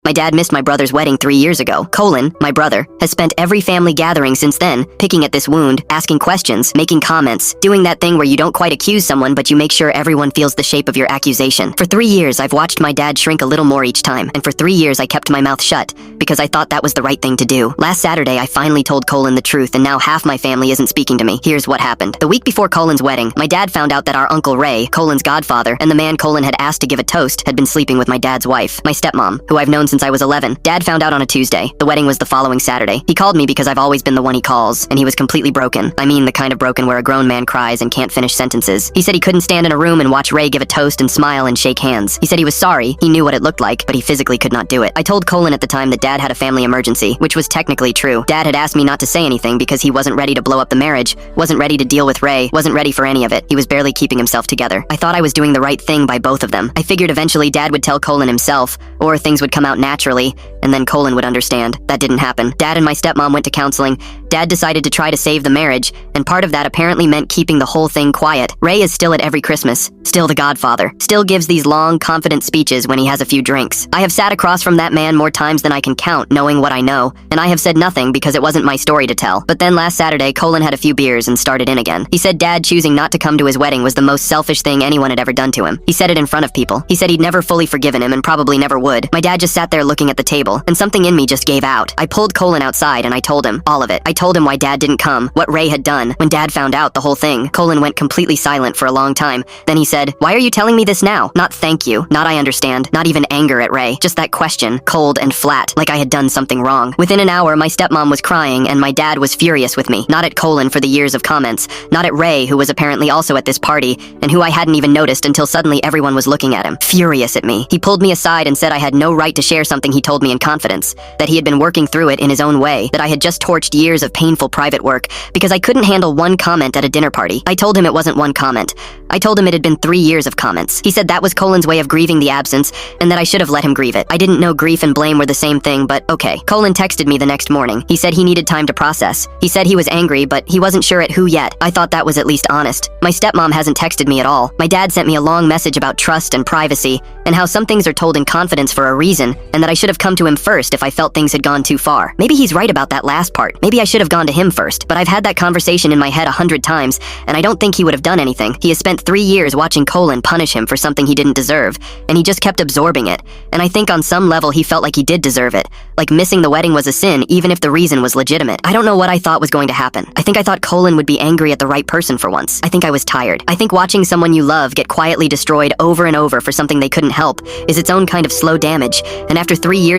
My dad missed my brother's wedding 3 years ago. Colin, my brother, has spent every family gathering since then, picking at this wound, asking questions, making comments, doing that thing where you don't quite accuse someone but you make sure everyone feels the shape of your accusation. For 3 years, I've watched my dad shrink a little more each time, and for 3 years I kept my mouth shut, because I thought that was the right thing to do. Last Saturday, I finally told Colin the truth, and now half my family isn't speaking to me. Here's what happened. The week before Colin's wedding, my dad found out that our Uncle Ray, Colin's godfather, and the man Colin had asked to give a toast, had been sleeping with my dad's wife, my stepmom, who I've known since I was 11. Dad found out on a Tuesday. The wedding was the following Saturday. He called me because I've always been the one he calls, and he was completely broken. I mean the kind of broken where a grown man cries and can't finish sentences. He said he couldn't stand in a room and watch Ray give a toast and smile and shake hands. He said he was sorry, he knew what it looked like, but he physically could not do it. I told Colin at the time that Dad had a family emergency, which was technically true. Dad had asked me not to say anything because he wasn't ready to blow up the marriage, wasn't ready to deal with Ray, wasn't ready for any of it. He was barely keeping himself together. I thought I was doing the right thing by both of them. I figured eventually Dad would tell Colin himself, or things would come out naturally, and then Colin would understand. That didn't happen. Dad and my stepmom went to counseling. Dad decided to try to save the marriage, and part of that apparently meant keeping the whole thing quiet. Ray is still at every Christmas, still the godfather, still gives these long, confident speeches when he has a few drinks. I have sat across from that man more times than I can count, knowing what I know, and I have said nothing because it wasn't my story to tell. But then last Saturday, Colin had a few beers and started in again. He said Dad choosing not to come to his wedding was the most selfish thing anyone had ever done to him. He said it in front of people. He said he'd never fully forgiven him and probably never would. My dad just sat there looking at the table, and something in me just gave out. I pulled Colin outside and I told him all of it. I told him why Dad didn't come, what Ray had done. When Dad found out the whole thing, Colin went completely silent for a long time. Then he said, "Why are you telling me this now?" Not thank you, not I understand, not even anger at Ray, just that question, cold and flat, like I had done something wrong. Within an hour, my stepmom was crying and my dad was furious with me, not at Colin for the years of comments, not at Ray, who was apparently also at this party, and who I hadn't even noticed until suddenly everyone was looking at him, furious at me. He pulled me aside and said I had no right to share something he told me in confidence, that he had been working through it in his own way, that I had just torched years of painful private work, because I couldn't handle one comment at a dinner party. I told him it wasn't one comment. I told him it had been 3 years of comments. He said that was Colin's way of grieving the absence, and that I should have let him grieve it. I didn't know grief and blame were the same thing, but okay. Colin texted me the next morning. He said he needed time to process. He said he was angry, but he wasn't sure at who yet. I thought that was at least honest. My stepmom hasn't texted me at all. My dad sent me a long message about trust and privacy, and how some things are told in confidence for a reason, and that I should have come to him first if I felt things had gone too far. Maybe he's right about that last part. Maybe I should have gone to him first, but I've had that conversation in my head 100 times, and I don't think he would have done anything. He has spent 3 years watching Colin punish him for something he didn't deserve, and he just kept absorbing it. And I think on some level he felt like he did deserve it, like missing the wedding was a sin even if the reason was legitimate. I don't know what I thought was going to happen. I think I thought Colin would be angry at the right person for once. I think I was tired. I think watching someone you love get quietly destroyed over and over for something they couldn't help is its own kind of slow damage, and after 3 years